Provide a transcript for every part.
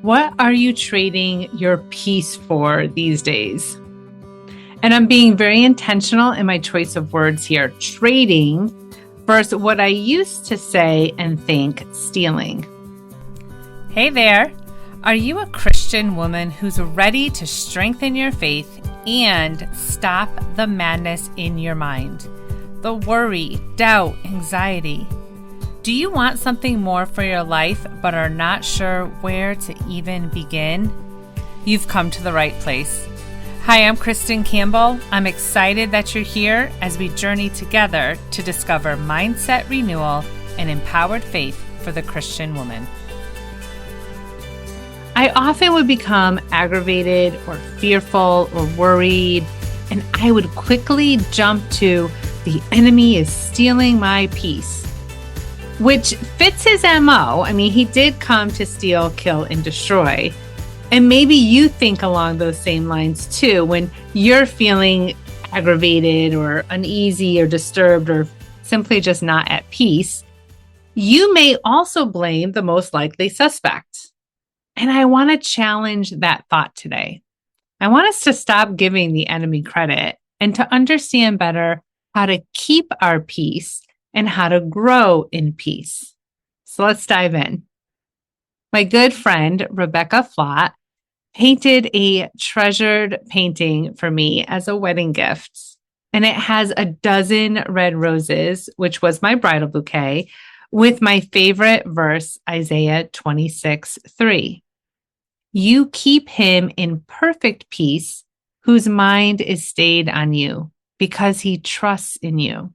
What are you trading your peace for these days? And I'm being very intentional in my choice of words here. Trading versus what I used to say and think stealing. Hey there. Are you a Christian woman who's ready to strengthen your faith and stop the madness in your mind? The worry, doubt, anxiety. Do you want something more for your life but are not sure where to even begin? You've come to the right place. Hi, I'm Kristin Campbell. I'm excited that you're here as we journey together to discover mindset renewal and empowered faith for the Christian woman. I often would become aggravated or fearful or worried, and I would quickly jump to the enemy is stealing my peace, which fits his MO. I mean, he did come to steal, kill, and destroy. And maybe you think along those same lines too, when you're feeling aggravated or uneasy or disturbed or simply just not at peace. You may also blame the most likely suspect. And I want to challenge that thought today. I want us to stop giving the enemy credit and to understand better how to keep our peace and how to grow in peace. So let's dive in. My good friend, Rebecca Flott, painted a treasured painting for me as a wedding gift. And it has a dozen red roses, which was my bridal bouquet, with my favorite verse, Isaiah 26:3. You keep him in perfect peace, whose mind is stayed on you, because he trusts in you.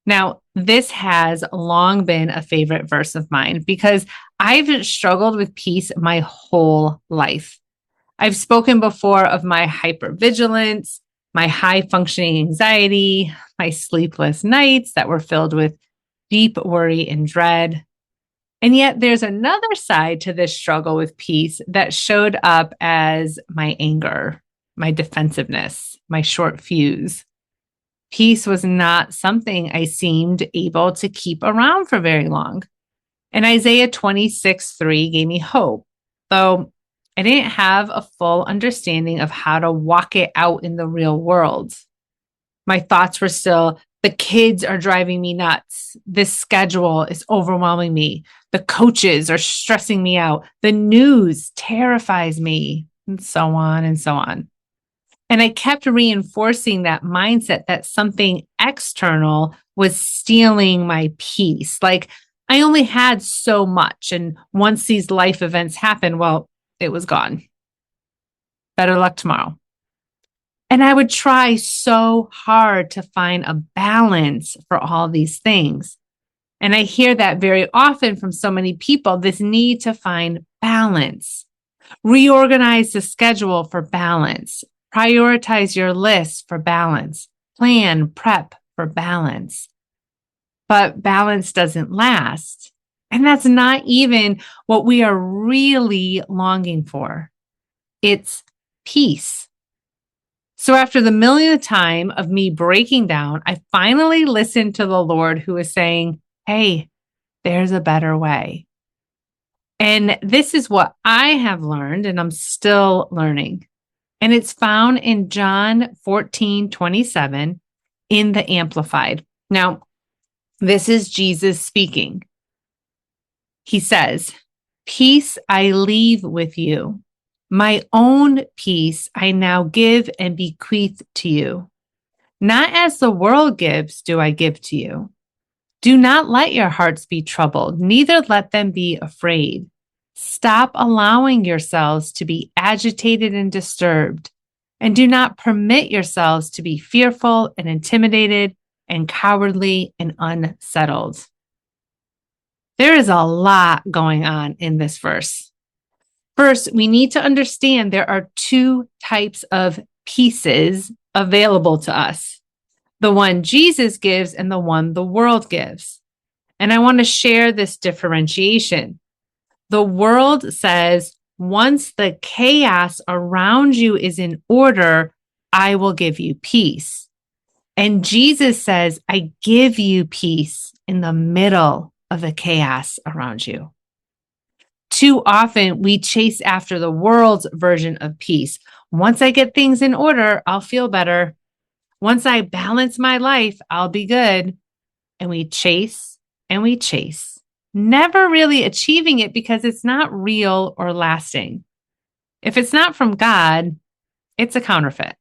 Now, this has long been a favorite verse of mine because I've struggled with peace my whole life. I've spoken before of my hypervigilance, my high functioning anxiety, my sleepless nights that were filled with deep worry and dread. And yet there's another side to this struggle with peace that showed up as my anger, my defensiveness, my short fuse. Peace was not something I seemed able to keep around for very long. And Isaiah 26:3 gave me hope, though I didn't have a full understanding of how to walk it out in the real world. My thoughts were still, the kids are driving me nuts. This schedule is overwhelming me. The coaches are stressing me out. The news terrifies me, and so on and so on. And I kept reinforcing that mindset that something external was stealing my peace. Like I only had so much. And once these life events happened, well, it was gone. Better luck tomorrow. And I would try so hard to find a balance for all these things. And I hear that very often from so many people, this need to find balance. Reorganize the schedule for balance. Prioritize your list for balance. Plan, prep for balance. But balance doesn't last. And that's not even what we are really longing for. It's peace. So after the millionth time of me breaking down, I finally listened to the Lord who was saying, hey, there's a better way. And this is what I have learned, and I'm still learning. And it's found in John 14:27 in the Amplified. Now, this is Jesus speaking. He says, peace I leave with you. My own peace I now give and bequeath to you. Not as the world gives do I give to you. Do not let your hearts be troubled, neither let them be afraid. Stop allowing yourselves to be agitated and disturbed, and do not permit yourselves to be fearful and intimidated and cowardly and unsettled. There is a lot going on in this verse. First, we need to understand there are two types of pieces available to us. The one Jesus gives and the one the world gives. And I want to share this differentiation. The world says, once the chaos around you is in order, I will give you peace. And Jesus says, I give you peace in the middle of the chaos around you. Too often we chase after the world's version of peace. Once I get things in order, I'll feel better. Once I balance my life, I'll be good. And we chase and we chase, never really achieving it because it's not real or lasting. If it's not from God, it's a counterfeit.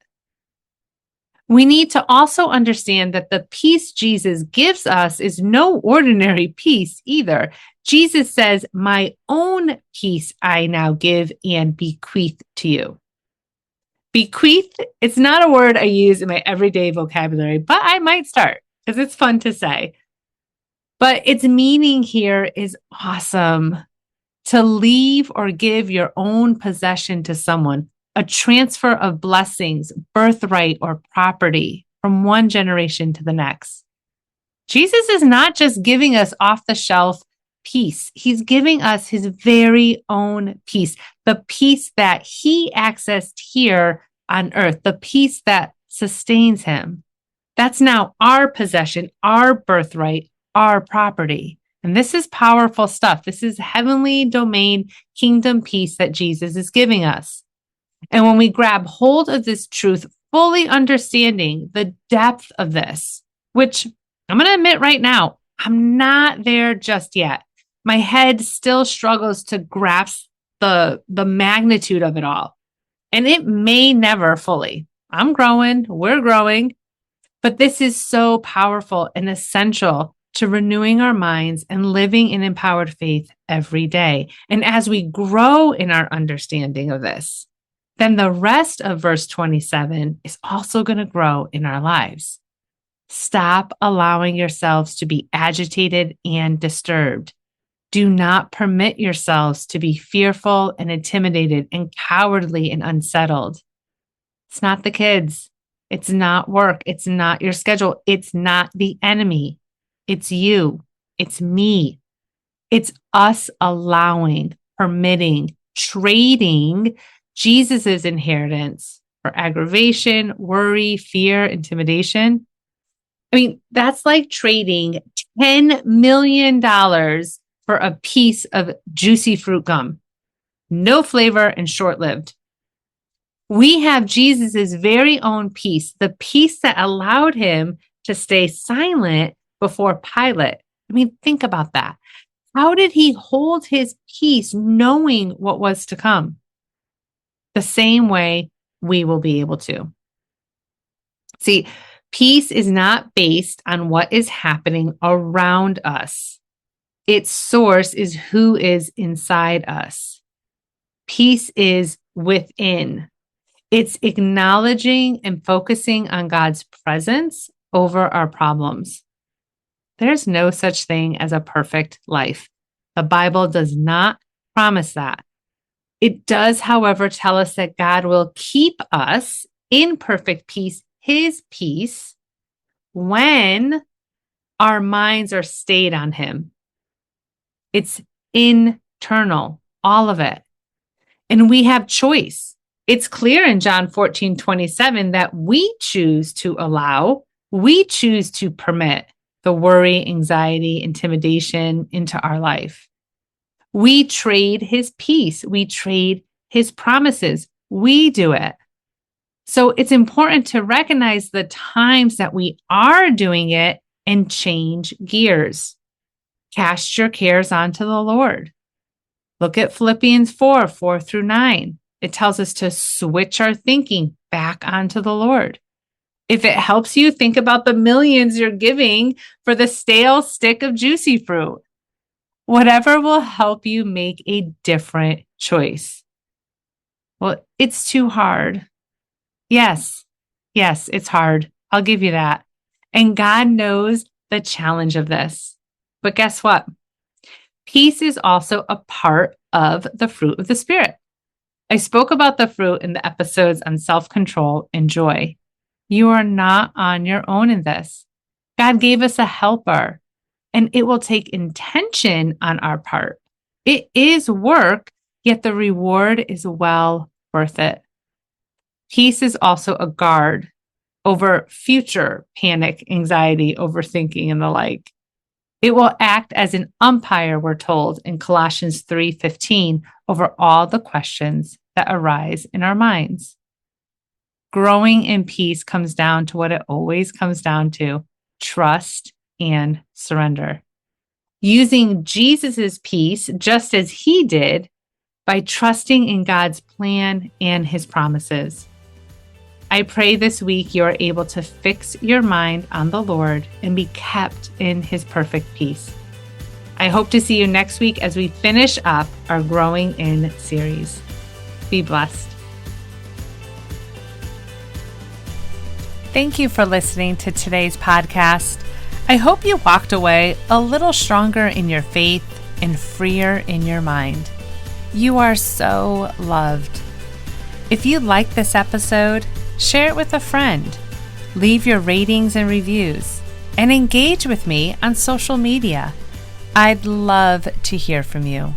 We need to also understand that the peace Jesus gives us is no ordinary peace either. Jesus says, "My own peace I now give and bequeath to you." Bequeath, it's not a word I use in my everyday vocabulary, but I might start because it's fun to say. But its meaning here is awesome. To leave or give your own possession to someone, a transfer of blessings, birthright, or property from one generation to the next. Jesus is not just giving us off the shelf peace. He's giving us his very own peace, the peace that he accessed here on earth, the peace that sustains him. That's now our possession, our birthright, our property. And this is powerful stuff. This is heavenly domain, kingdom peace that Jesus is giving us. And when we grab hold of this truth, fully understanding the depth of this, which I'm going to admit right now, I'm not there just yet. My head still struggles to grasp the magnitude of it all. And it may never fully. I'm growing, we're growing, but this is so powerful and essential to renewing our minds and living in empowered faith every day. And as we grow in our understanding of this, then the rest of verse 27 is also going to grow in our lives. Stop allowing yourselves to be agitated and disturbed. Do not permit yourselves to be fearful and intimidated and cowardly and unsettled. It's not the kids. It's not work. It's not your schedule. It's not the enemy. It's you. It's me. It's us allowing, permitting, trading Jesus's inheritance for aggravation, worry, fear, intimidation. I mean, that's like trading $10 million for a piece of juicy fruit gum. No flavor and short-lived. We have Jesus's very own peace, the peace that allowed him to stay silent before Pilate. I mean, think about that. How did he hold his peace knowing what was to come? The same way we will be able to. See, peace is not based on what is happening around us. Its source is who is inside us. Peace is within. It's acknowledging and focusing on God's presence over our problems. There's no such thing as a perfect life. The Bible does not promise that. It does, however, tell us that God will keep us in perfect peace, his peace, when our minds are stayed on him. It's internal, all of it. And we have choice. It's clear in John 14:27 that we choose to allow, we choose to permit the worry, anxiety, intimidation into our life. We trade his peace. We trade his promises. We do it. So it's important to recognize the times that we are doing it and change gears. Cast your cares onto the Lord. Look at Philippians 4:4-9. It tells us to switch our thinking back onto the Lord. If it helps you, think about the millions you're giving for the stale stick of juicy fruit. Whatever will help you make a different choice. Well, it's too hard. Yes, it's hard. I'll give you that. And God knows the challenge of this. But guess what? Peace is also a part of the fruit of the Spirit. I spoke about the fruit in the episodes on self-control and joy. You are not on your own in this. God gave us a helper, and it will take intention on our part. It is work, yet the reward is well worth it. Peace is also a guard over future panic, anxiety, overthinking, and the like. It will act as an umpire, we're told in Colossians 3:15, over all the questions that arise in our minds. Growing in peace comes down to what it always comes down to: trust and surrender. Using Jesus's peace just as he did by trusting in God's plan and his promises. I pray this week you are able to fix your mind on the Lord and be kept in his perfect peace. I hope to see you next week as we finish up our Growing In series. Be blessed. Thank you for listening to today's podcast. I hope you walked away a little stronger in your faith and freer in your mind. You are so loved. If you like this episode, share it with a friend. Leave your ratings and reviews, and engage with me on social media. I'd love to hear from you.